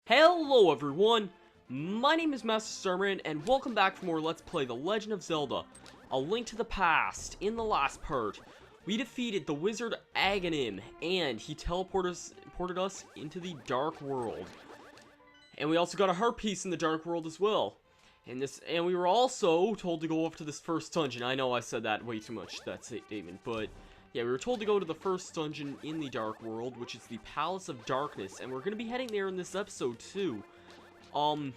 Hello everyone, my name is Masterstarman, and welcome back for more Let's Play The Legend of Zelda, A Link to the Past. In the last part, we defeated the wizard Aghanim, and he teleported us into the Dark World. And we also got a heart piece in the Dark World as well. And we were also told to go up to this first dungeon. I know I said that way too much, that statement, but yeah, we were told to go to the first dungeon in the Dark World, which is the Palace of Darkness, and we're going to be heading there in this episode, too. I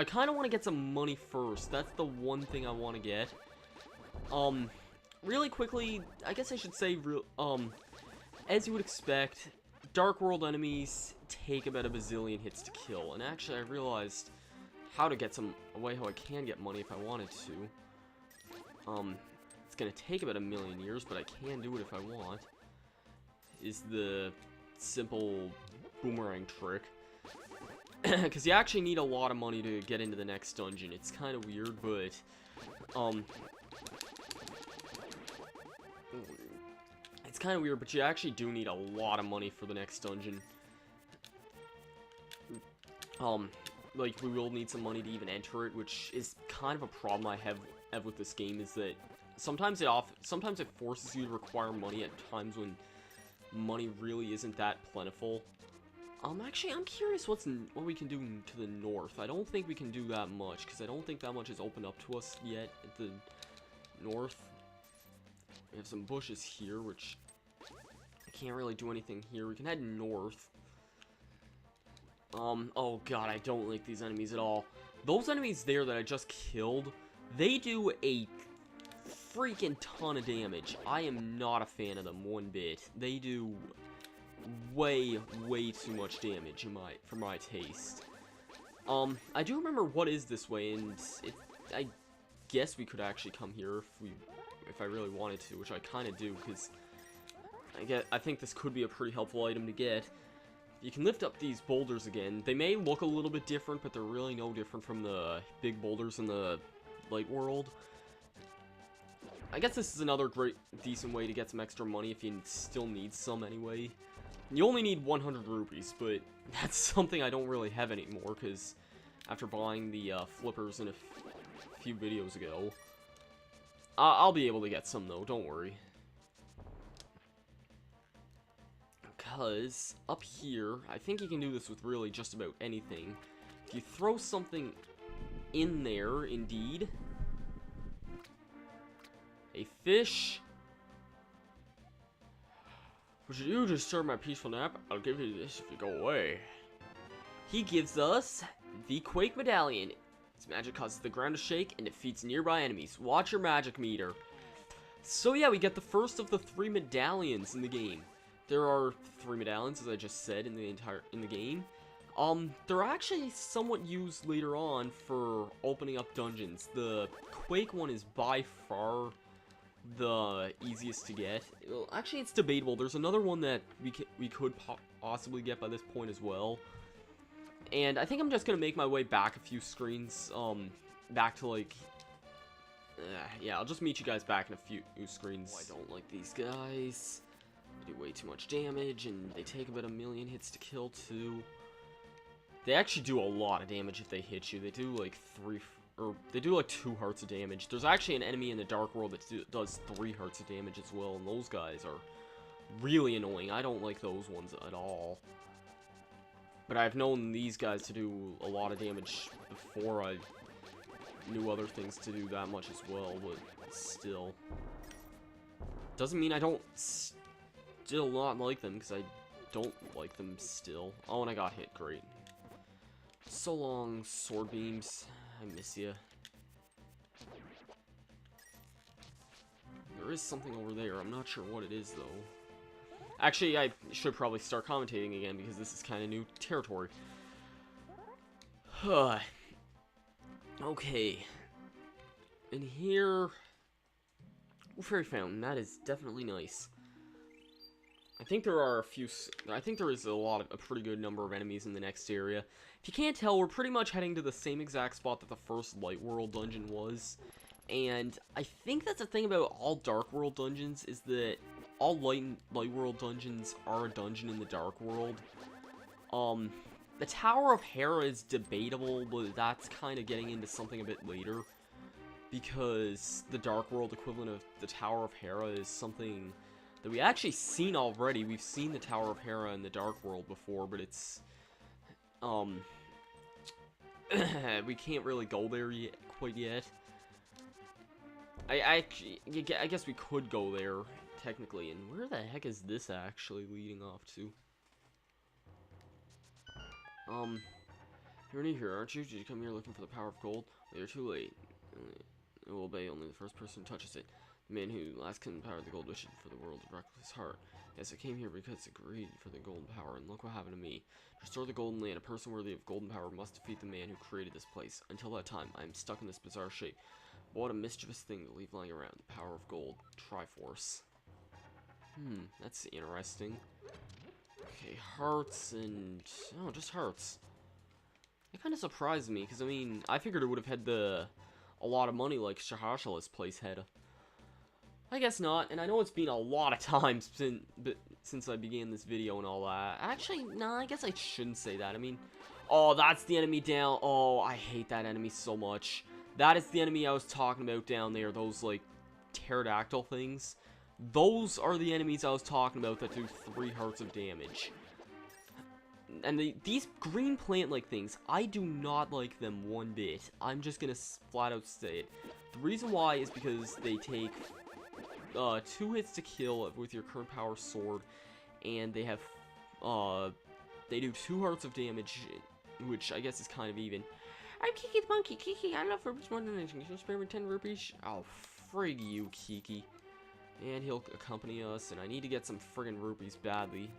kind of want to get some money first. That's the one thing I want to get. Really quickly, I guess I should say, as you would expect, Dark World enemies take about a bazillion hits to kill, and actually I realized how to get a way how I can get money if I wanted to. It's gonna take about 1,000,000 years, but I can do it if I want. Is the simple boomerang trick. Because you actually need a lot of money to get into the next dungeon. It's kind of weird, but it's kind of weird, but you actually do need a lot of money for the next dungeon. Like, we will need some money to even enter it, which is kind of a problem I have with this game, is that sometimes it forces you to require money at times when money really isn't that plentiful. Actually, I'm curious what we can do to the north. I don't think we can do that much, because I don't think that much is opened up to us yet at the north. We have some bushes here, which I can't really do anything here. We can head north. Oh god, I don't like these enemies at all. Those enemies there that I just killed, they do a freaking ton of damage. I am not a fan of them one bit. They do way too much damage for my taste. I do remember what is this way, and I guess we could actually come here if I really wanted to, which I kind of do, because I think this could be a pretty helpful item to get. You can lift up these boulders again. They may look a little bit different, but they're really no different from the big boulders in the light world. I guess this is another decent way to get some extra money if you still need some anyway. You only need 100 rupees, but that's something I don't really have anymore, because after buying the flippers in a few videos ago, I'll be able to get some though, don't worry. Because up here, I think you can do this with really just about anything. If you throw something in there, indeed. A fish. Would you disturb my peaceful nap? I'll give you this if you go away. He gives us the Quake Medallion. Its magic causes the ground to shake and defeats nearby enemies. Watch your magic meter. So yeah, we get the first of the 3 medallions in the game. There are 3 medallions, as I just said, in the game. They're actually somewhat used later on for opening up dungeons. The Quake one is by far the easiest to get. Well, actually, it's debatable. There's another one that we could possibly get by this point as well. And I think I'm just gonna make my way back a few screens, back to like, yeah, I'll just meet you guys back in a few screens. I don't like these guys. They do way too much damage, and they take about 1,000,000 hits to kill too. They actually do a lot of damage if they hit you. They do like 2 hearts of damage. There's actually an enemy in the Dark World that does 3 hearts of damage as well, and those guys are really annoying. I don't like those ones at all. But I've known these guys to do a lot of damage before I knew other things to do that much as well, but still. Doesn't mean I don't still not like them, because I don't like them still. Oh, and I got hit. Great. So long, sword beams. I miss ya. There is something over there. I'm not sure what it is, though. Actually, I should probably start commentating again, because this is kind of new territory. Okay. And here... Fairy Fountain. That is definitely nice. I think there are I think there is a pretty good number of enemies in the next area. If you can't tell, we're pretty much heading to the same exact spot that the first Light World dungeon was. And I think that's the thing about all Dark World dungeons, is that all Light World dungeons are a dungeon in the Dark World. The Tower of Hera is debatable, but that's kind of getting into something a bit later. Because the Dark World equivalent of the Tower of Hera is something that we actually seen already. We've seen the Tower of Hera in the Dark World before, but it's, we can't really go there yet, quite yet. I guess we could go there, technically. And where the heck is this actually leading off to? You're new here, aren't you? Did you come here looking for the power of gold? Well, you're too late. It will obey only the first person who touches it. The man who last can empower the gold wishes for the world of reckless heart. Yes, I came here because it greed for the golden power, and look what happened to me. To restore the golden land, a person worthy of golden power must defeat the man who created this place. Until that time, I am stuck in this bizarre shape. But what a mischievous thing to leave lying around. The power of gold. Triforce. That's interesting. Okay, hearts and... oh, just hearts. It kind of surprised me, because, I mean, I figured it would have had a lot of money like Shahashala's place had. I guess not, and I know it's been a lot of times since I began this video and all that. Actually, no, I guess I shouldn't say that. I mean, oh, that's the enemy down. Oh, I hate that enemy so much. That is the enemy I was talking about down there, those, like, pterodactyl things. Those are the enemies I was talking about that do 3 hearts of damage. And these green plant-like things, I do not like them one bit. I'm just gonna flat out say it. The reason why is because they take 2 hits to kill with your current power sword, and they have they do 2 hearts of damage, which I guess is kind of even. I'm Kiki the monkey. Kiki, I love rupees more than anything. Can you spare me 10 rupees? Oh, frig you, Kiki. And he'll accompany us, and I need to get some friggin' rupees badly.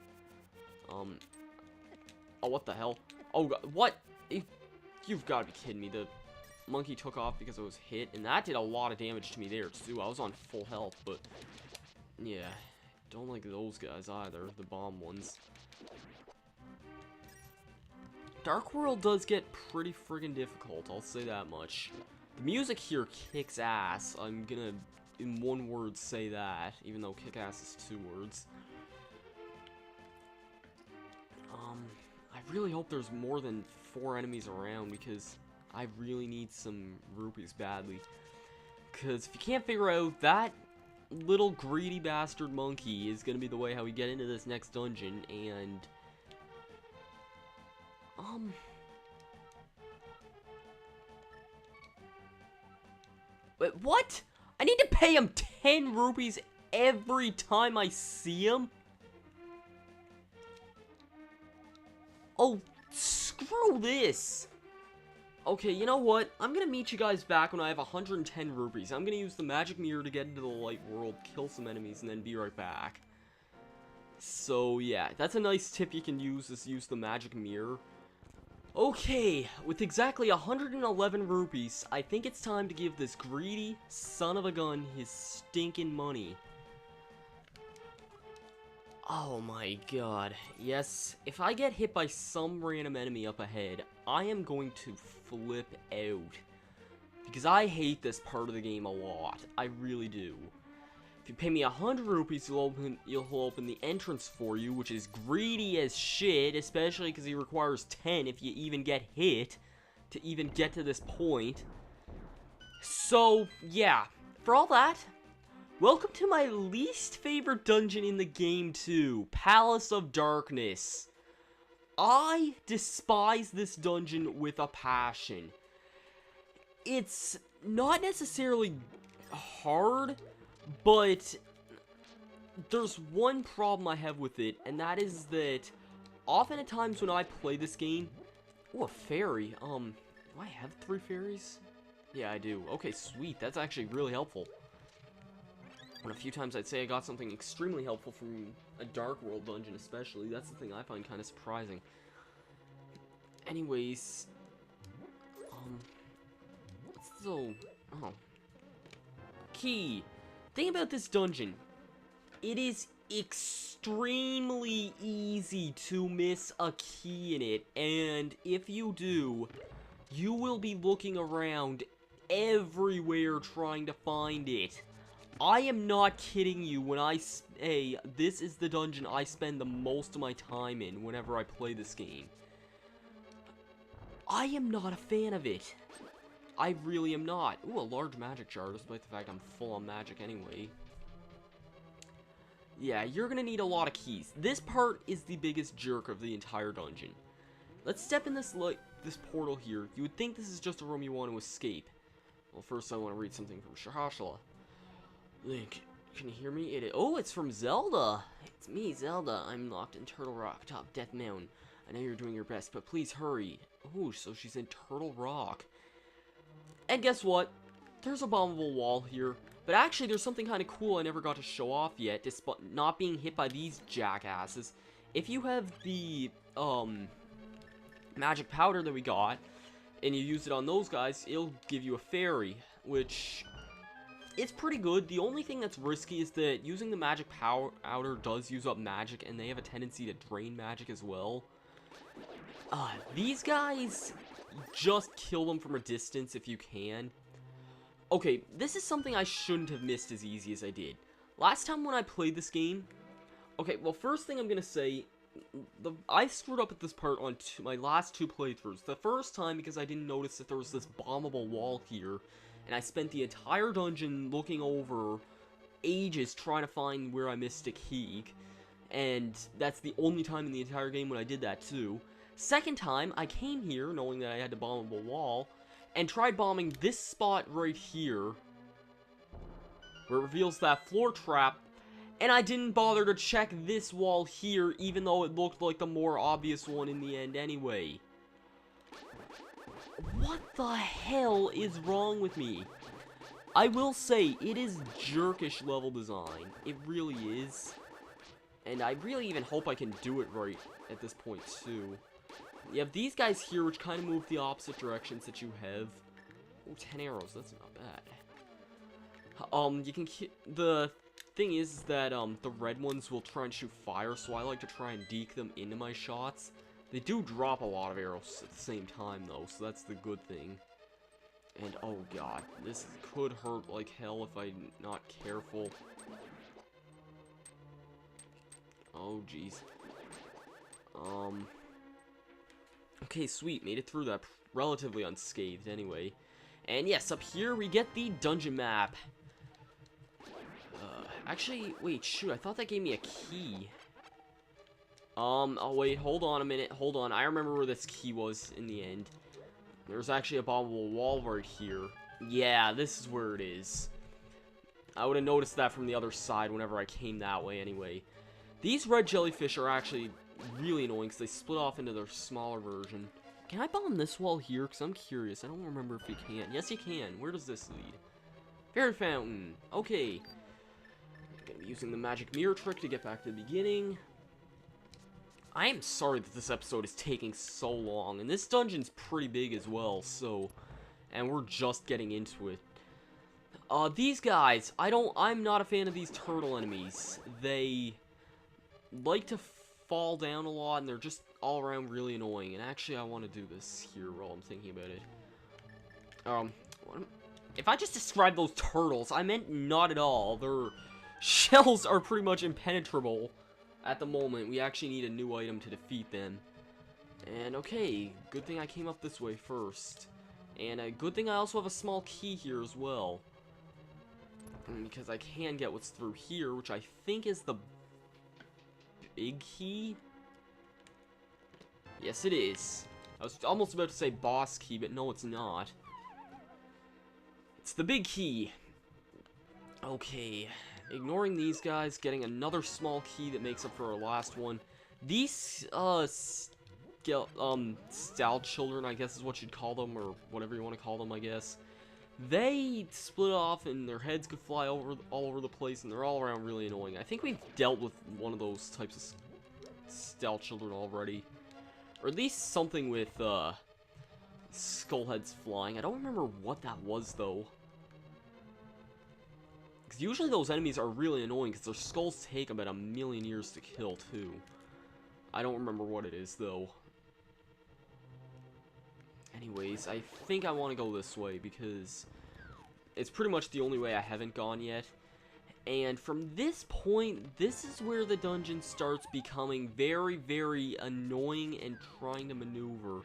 Oh, what the hell? Oh, God, what? You've got to be kidding me. The monkey took off because I was hit, and that did a lot of damage to me there, too. I was on full health, but yeah, don't like those guys either, the bomb ones. Dark World does get pretty friggin' difficult, I'll say that much. The music here kicks ass. I'm gonna, in one word, say that, even though kick ass is 2 words. I really hope there's more than 4 enemies around, because I really need some rupees badly. Because if you can't figure out, that little greedy bastard monkey is going to be the way how we get into this next dungeon, and... But what? I need to pay him 10 rupees every time I see him? Oh, screw this! Okay, you know what? I'm gonna meet you guys back when I have 110 rupees. I'm gonna use the magic mirror to get into the light world, kill some enemies, and then be right back. So, yeah, that's a nice tip you can use, is use the magic mirror. Okay, with exactly 111 rupees, I think it's time to give this greedy son of a gun his stinking money. Oh my god. Yes, if I get hit by some random enemy up ahead, I am going to flip out. Because I hate this part of the game a lot. I really do. If you pay me 100 rupees, he'll open the entrance for you, which is greedy as shit, especially because he requires 10 if you even get hit to even get to this point. So, yeah. For all that... welcome to my least favorite dungeon in the game too, Palace of Darkness. I despise this dungeon with a passion. It's not necessarily hard, but there's one problem I have with it, and that is that often at times when I play this game... oh, a fairy. Do I have 3 fairies? Yeah, I do. Okay, sweet. That's actually really helpful. And a few times I'd say I got something extremely helpful from a Dark World dungeon especially. That's the thing I find kind of surprising. Anyways, so, oh. Key. Thing about this dungeon, it is extremely easy to miss a key in it, and if you do, you will be looking around everywhere trying to find it. I am not kidding you when I say this is the dungeon I spend the most of my time in whenever I play this game. I am not a fan of it. I really am not. Ooh, a large magic jar, despite the fact I'm full on magic anyway. Yeah, you're gonna need a lot of keys. This part is the biggest jerk of the entire dungeon. Let's step in this portal here. You would think this is just a room you want to escape. Well, first I want to read something from Shahashala. Link, can you hear me? Oh, it's from Zelda. It's me, Zelda. I'm locked in Turtle Rock, top Death Mountain. I know you're doing your best, but please hurry. Oh, so she's in Turtle Rock. And guess what? There's a bombable wall here. But actually, there's something kind of cool I never got to show off yet, despite not being hit by these jackasses. If you have the, magic powder that we got, and you use it on those guys, it'll give you a fairy, which... it's pretty good. The only thing that's risky is that using the magic powder does use up magic, and they have a tendency to drain magic as well. These guys, just kill them from a distance if you can. Okay, this is something I shouldn't have missed as easy as I did. Last time when I played this game... okay, well, first thing I'm gonna say... I screwed up at this part on my last 2 playthroughs. The first time because I didn't notice that there was this bombable wall here. And I spent the entire dungeon looking over ages trying to find where I missed a key. And that's the only time in the entire game when I did that too. Second time, I came here knowing that I had to bomb a wall. And tried bombing this spot right here. Where it reveals that floor trap. And I didn't bother to check this wall here, even though it looked like the more obvious one in the end anyway. What the hell is wrong with me? I will say, it is jerkish level design. It really is. And I really even hope I can do it right at this point, too. You have these guys here, which kind of move the opposite directions that you have. Oh, 10 arrows, that's not bad. You can... the thing is that, the red ones will try and shoot fire, so I like to try and deke them into my shots. They do drop a lot of arrows at the same time, though, so that's the good thing. And, oh god, this could hurt like hell if I'm not careful. Oh, jeez. Okay, sweet, made it through that relatively unscathed anyway. And yes, up here we get the dungeon map. Actually, wait, shoot, I thought that gave me a key. Oh wait, hold on a minute, hold on, I remember where this key was in the end. There's actually a bombable wall right here. Yeah, this is where it is. I would have noticed that from the other side whenever I came that way anyway. These red jellyfish are actually really annoying because they split off into their smaller version. Can I bomb this wall here? Because I'm curious, I don't remember if you can. Yes, you can. Where does this lead? Fairy fountain. Okay. I'm gonna be using the magic mirror trick to get back to the beginning. I am sorry that this episode is taking so long, and this dungeon's pretty big as well, so... and we're just getting into it. These guys, I'm not a fan of these turtle enemies. They like to fall down a lot, and they're just all around really annoying, and actually I want to do this here while I'm thinking about it. If I just described those turtles, I meant not at all. Their shells are pretty much impenetrable. At the moment, we actually need a new item to defeat them. And okay, good thing I came up this way first. And a good thing I also have a small key here as well. Because I can get what's through here, which I think is the big key? Yes, it is. I was almost about to say boss key, but no, it's not. It's the big key. Okay. Ignoring these guys, getting another small key that makes up for our last one. These, Stout children, I guess is what you'd call them, or whatever you want to call them, I guess. They split off, and their heads could fly all over the place, and they're all around really annoying. I think we've dealt with one of those types of Stout children already. Or at least something with, skull heads flying. I don't remember what that was, though. Because usually those enemies are really annoying because their skulls take about 1,000,000 years to kill, too. I don't remember what it is, though. Anyways, I think I want to go this way because it's pretty much the only way I haven't gone yet. And from this point, this is where the dungeon starts becoming very, very annoying and trying to maneuver.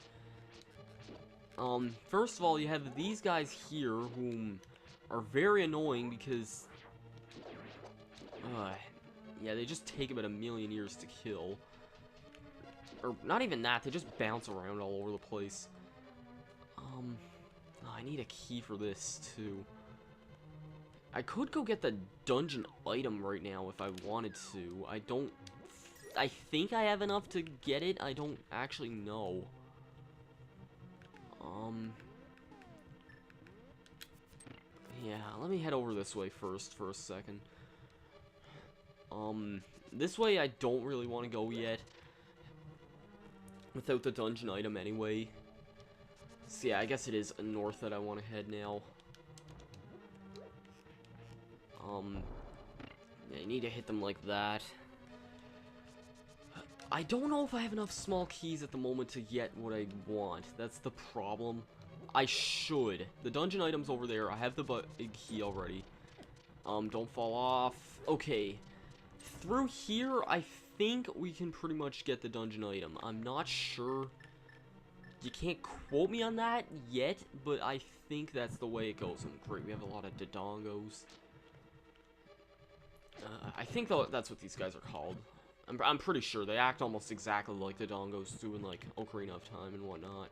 First of all, you have these guys here, whom are very annoying because, yeah, they just take about 1,000,000 years to kill. Or, not even that, they just bounce around all over the place. I need a key for this, too. I could go get the dungeon item right now if I wanted to. I think I have enough to get it. I don't actually know. Yeah, let me head over this way first for a second. This way I don't really want to go yet. Without the dungeon item anyway. So yeah, I guess it is north that I want to head now. Yeah, I need to hit them like that. I don't know if I have enough small keys at the moment to get what I want. That's the problem. I should. The dungeon item's over there. I have the big key already. Don't fall off. Okay. Through here, I think we can pretty much get the dungeon item. I'm not sure. You can't quote me on that yet, but I think that's the way it goes. Great, we have a lot of Dodongos. I think that's what these guys are called. I'm pretty sure. They act almost exactly like the Dodongos do in, like, Ocarina of Time and whatnot.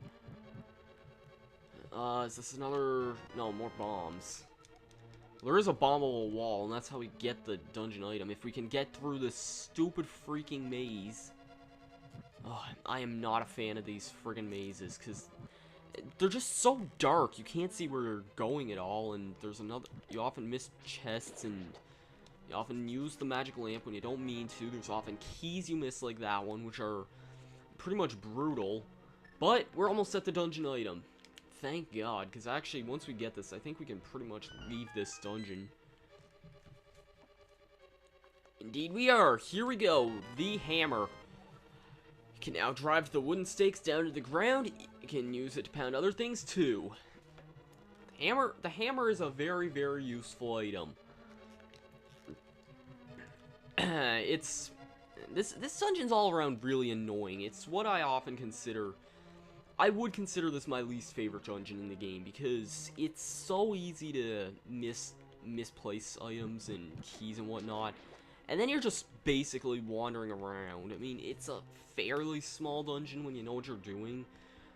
Is this another... No, more bombs. There is a bombable wall, and that's how we get the dungeon item. If we can get through this stupid freaking maze. Oh, I am not a fan of these friggin' mazes, because they're just so dark. You can't see where you're going at all, and there's another... You often miss chests, and you often use the magic lamp when you don't mean to. There's often keys you miss like that one, which are pretty much brutal. But we're almost at the dungeon item. Thank God, because actually, once we get this, I think we can pretty much leave this dungeon. Indeed we are. Here we go. The hammer. You can now drive the wooden stakes down to the ground. You can use it to pound other things, too. The hammer is a very, very useful item. This dungeon's all around really annoying. It's what I often consider... I would consider this my least favorite dungeon in the game, because it's so easy to misplace items and keys and whatnot, and then you're just basically wandering around. I mean, it's a fairly small dungeon when you know what you're doing,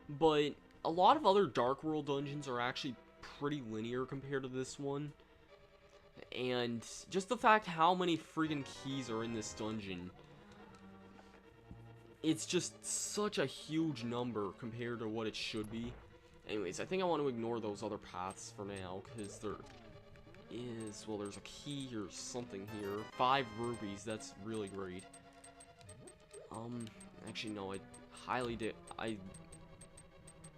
but a lot of other Dark World dungeons are actually pretty linear compared to this one, and just the fact how many friggin' keys are in this dungeon, it's just such a huge number compared to what it should be. Anyways, I think I want to ignore those other paths for now, because there is... Well, there's a key or something here. 5 rupees, that's really great. Actually, no, I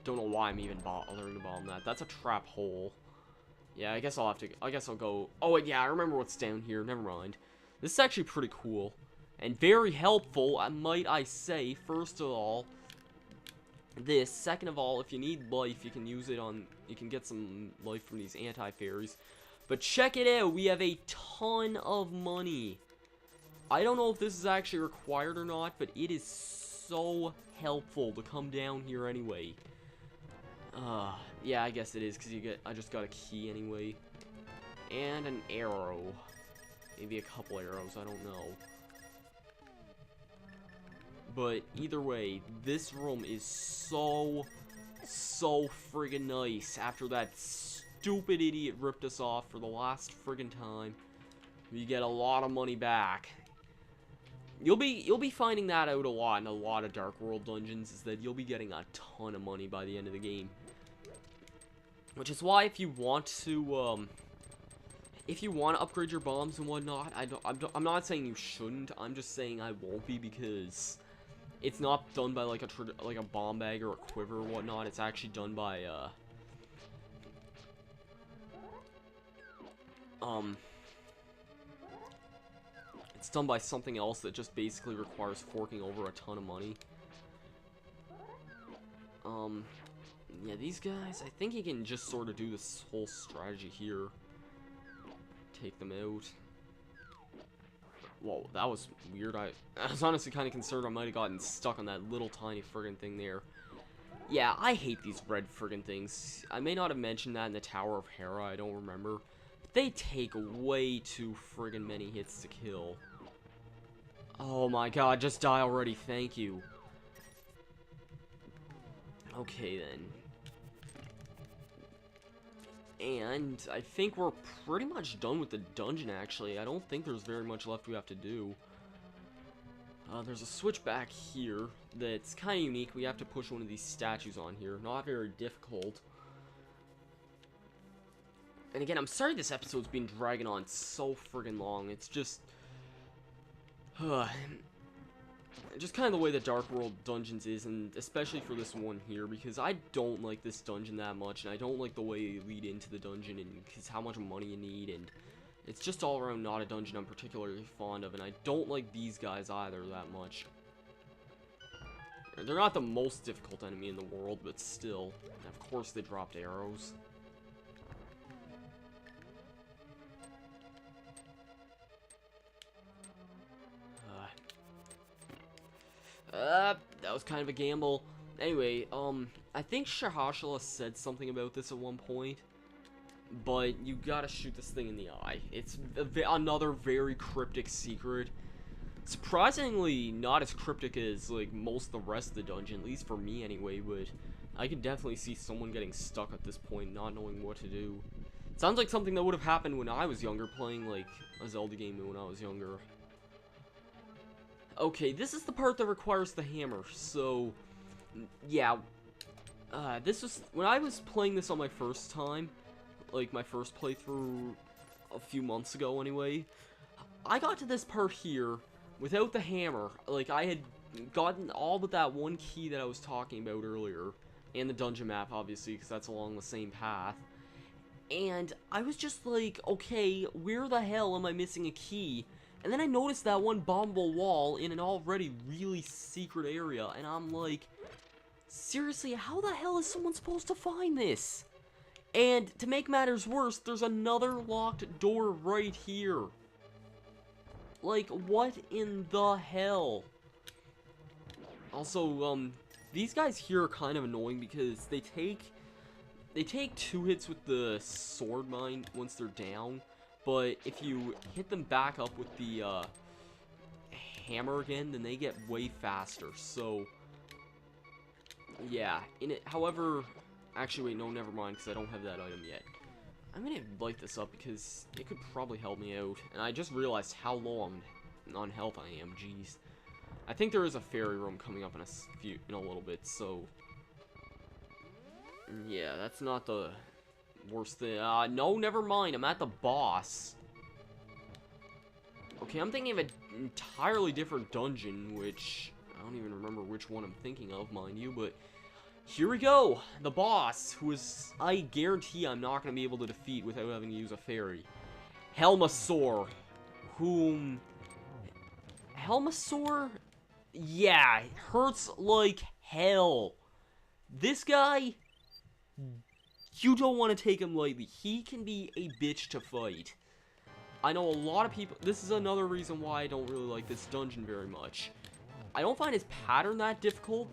don't know why I'm even bothering to bomb that. That's a trap hole. Yeah, I guess I'll go... Oh, wait, yeah, I remember what's down here. Never mind. This is actually pretty cool. And very helpful, might I say. First of all, this. Second of all, if you need life, you can use it on... You can get some life from these anti-fairies. But check it out, we have a ton of money. I don't know if this is actually required or not, but it is so helpful to come down here anyway. Yeah, I guess it is, because I just got a key anyway. And an arrow. Maybe a couple arrows, I don't know. But either way, this room is so friggin' nice after that stupid idiot ripped us off for the last friggin' time. We get a lot of money back. You'll be finding that out a lot in a lot of Dark World dungeons, is that you'll be getting a ton of money by the end of the game. Which is why if you want to upgrade your bombs and whatnot, I'm not saying you shouldn't, I'm just saying I won't be, because it's not done by like a bomb bag or a quiver or whatnot. It's actually done by it's done by something else that just basically requires forking over a ton of money. Yeah, these guys, I think you can just sort of do this whole strategy here. Take them out. Whoa, that was weird. I was honestly kind of concerned I might have gotten stuck on that little tiny friggin' thing there. Yeah, I hate these red friggin' things. I may not have mentioned that in the Tower of Hera, I don't remember. But they take way too friggin' many hits to kill. Oh my god, just die already, thank you. Okay then. And I think we're pretty much done with the dungeon, actually. I don't think there's very much left we have to do. There's a switch back here that's kind of unique. We have to push one of these statues on here. Not very difficult. And again, I'm sorry this episode's been dragging on so friggin' long. It's just... just kind of the way the Dark World dungeons is, and especially for this one here, because I don't like this dungeon that much, and I don't like the way you lead into the dungeon, and because how much money you need, and it's just all around not a dungeon I'm particularly fond of, and I don't like these guys either that much. They're not the most difficult enemy in the world, but still. And of course they dropped arrows. That was kind of a gamble. Anyway, I think Shahashala said something about this at one point. But you gotta shoot this thing in the eye. It's another very cryptic secret. Surprisingly, not as cryptic as, like, most of the rest of the dungeon, at least for me anyway, but I could definitely see someone getting stuck at this point, not knowing what to do. Sounds like something that would have happened when I was younger, playing, like, a Zelda game when I was younger. Okay, this is the part that requires the hammer, so, yeah. This was, when I was playing this on my first time, like my first playthrough a few months ago anyway, I got to this part here without the hammer. Like, I had gotten all but that one key that I was talking about earlier, and the dungeon map, obviously, because that's along the same path. And I was just like, okay, where the hell am I missing a key? And then I noticed that one bombable wall in an already really secret area, and I'm like, seriously, how the hell is someone supposed to find this? And to make matters worse, there's another locked door right here. Like, what in the hell? Also, these guys here are kind of annoying because they take 2 hits with the sword mine once they're down, but if you hit them back up with the hammer again, then they get way faster. So yeah, however, actually wait, no, never mind, because I don't have that item yet. I'm gonna light this up because it could probably help me out, and I just realized how low on health I am. Jeez. I think there is a fairy room coming up in a little bit, so yeah, that's not the worst thing. No, never mind. I'm at the boss. Okay, I'm thinking of an entirely different dungeon, which I don't even remember which one I'm thinking of, mind you, but here we go. The boss, who is, I guarantee I'm not going to be able to defeat without having to use a fairy. Helmasaur, whom... Helmasaur? Yeah, hurts like hell. This guy, you don't want to take him lightly. He can be a bitch to fight. I know a lot of people... This is another reason why I don't really like this dungeon very much. I don't find his pattern that difficult.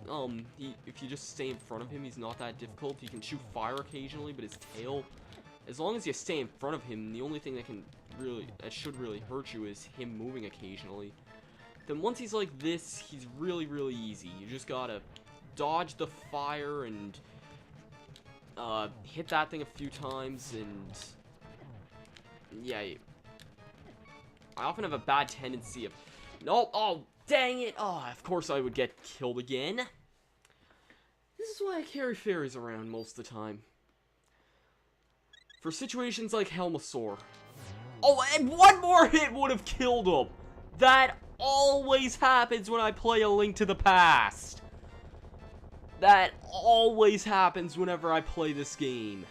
If you just stay in front of him, he's not that difficult. He can shoot fire occasionally, but his tail... As long as you stay in front of him, the only thing that should really hurt you is him moving occasionally. Then once he's like this, he's really, really easy. You just gotta dodge the fire and hit that thing a few times, and yeah, I often have a bad tendency of, nope, oh, dang it, oh, of course I would get killed again. This is why I carry fairies around most of the time. For situations like Helmasaur. Oh, and one more hit would have killed him. That always happens when I play A Link to the Past. That always happens whenever I play this game.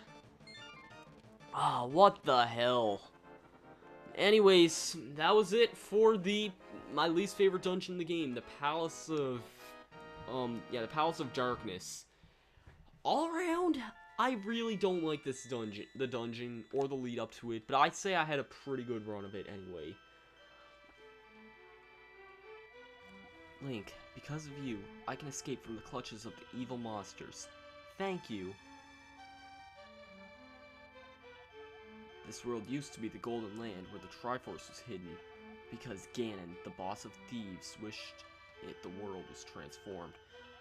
Ah, what the hell. Anyways, that was it for my least favorite dungeon in the game, the Palace of, the Palace of Darkness. All around, I really don't like this dungeon, the dungeon, or the lead up to it, but I'd say I had a pretty good run of it anyway. Link, because of you, I can escape from the clutches of the evil monsters. Thank you. This world used to be the Golden Land where the Triforce was hidden. Because Ganon, the boss of thieves, wished it, the world was transformed.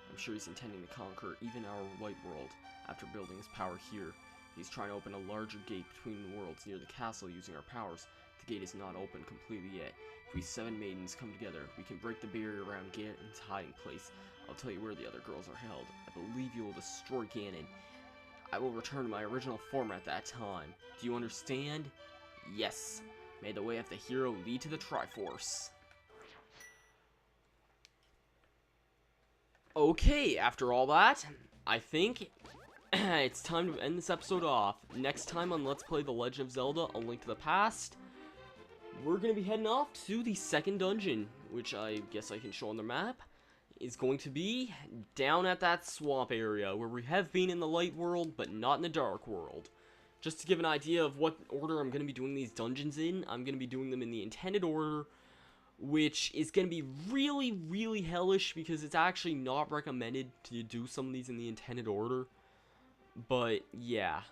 I'm sure he's intending to conquer even our White World after building his power here. He's trying to open a larger gate between the worlds near the castle using our powers. The gate is not open completely yet. If we 7 maidens come together, we can break the barrier around Ganon's hiding place. I'll tell you where the other girls are held. I believe you will destroy Ganon. I will return to my original form at that time. Do you understand? Yes. May the way of the hero lead to the Triforce. Okay, after all that, I think it's time to end this episode off. Next time on Let's Play The Legend of Zelda, A Link to the Past, we're going to be heading off to the second dungeon, which I guess I can show on the map, is going to be down at that swamp area, where we have been in the light world, but not in the dark world. Just to give an idea of what order I'm going to be doing these dungeons in, I'm going to be doing them in the intended order, which is going to be really, really hellish, because it's actually not recommended to do some of these in the intended order. But, yeah.